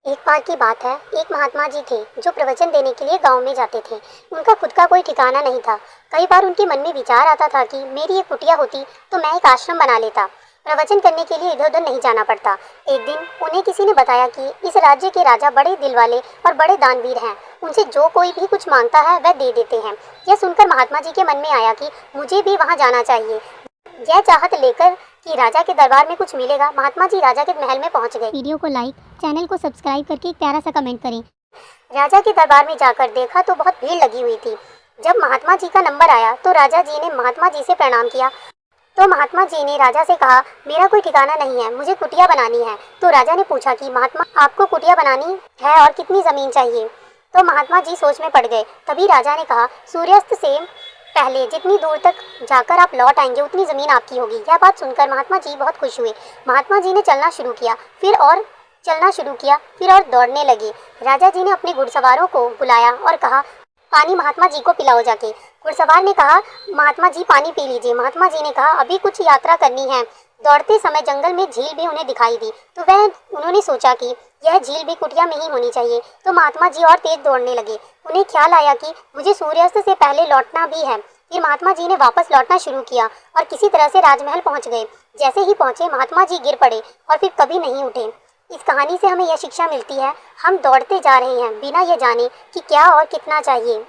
एक बार की बात है, एक महात्मा जी थे जो प्रवचन देने के लिए गांव में जाते थे। उनका खुद का कोई ठिकाना नहीं था। कई बार उनके मन में विचार आता था कि मेरी एक कुटिया होती तो मैं एक आश्रम बना लेता। प्रवचन करने के लिए इधर उधर नहीं जाना पड़ता। एक दिन उन्हें किसी ने बताया कि इस राज्य के राजा बड़े दिल वाले और बड़े दानवीर हैं। उनसे जो कोई भी कुछ मांगता है वह दे देते हैं। यह सुनकर महात्मा जी के मन में आया कि मुझे भी वहाँ जाना चाहिए। यह चाहत लेकर कि राजा के दरबार में कुछ मिलेगा, महात्मा जी राजा के महल में पहुंच गए। वीडियो को लाइक, चैनल को सब्सक्राइब करके एक प्यारा सा कमेंट करें। राजा के दरबार में जाकर देखा तो बहुत भीड़ लगी हुई थी। जब महात्मा जी का नंबर आया तो राजा जी ने महात्मा जी से प्रणाम किया। तो महात्मा जी ने राजा से कहा, मेरा कोई ठिकाना नहीं है, मुझे कुटिया बनानी है। तो राजा ने पूछा कि महात्मा, आपको कुटिया बनानी है और कितनी ज़मीन चाहिए? तो महात्मा जी सोच में पड़ गए। तभी राजा ने कहा, सूर्यास्त से पहले जितनी दूर तक जाकर आप लौट आएंगे उतनी ज़मीन आपकी होगी। यह बात सुनकर महात्मा जी बहुत खुश हुए। महात्मा जी ने चलना शुरू किया, फिर और दौड़ने लगे। राजा जी ने अपने घुड़सवारों को बुलाया और कहा, पानी महात्मा जी को पिलाओ जाके। घुड़सवार ने कहा, महात्मा जी पानी पी लीजिए। महात्मा जी ने कहा, अभी कुछ यात्रा करनी है। दौड़ते समय जंगल में झील भी उन्हें दिखाई दी। तो उन्होंने सोचा कि यह झील भी कुटिया में ही होनी चाहिए। तो महात्मा जी और तेज दौड़ने लगे। उन्हें ख्याल आया कि मुझे सूर्यास्त से पहले लौटना भी है। फिर महात्मा जी ने वापस लौटना शुरू किया और किसी तरह से राजमहल पहुंच गए। जैसे ही पहुंचे महात्मा जी गिर पड़े और फिर कभी नहीं उठे। इस कहानी से हमें यह शिक्षा मिलती है, हम दौड़ते जा रहे हैं बिना यह जाने कि क्या और कितना चाहिए।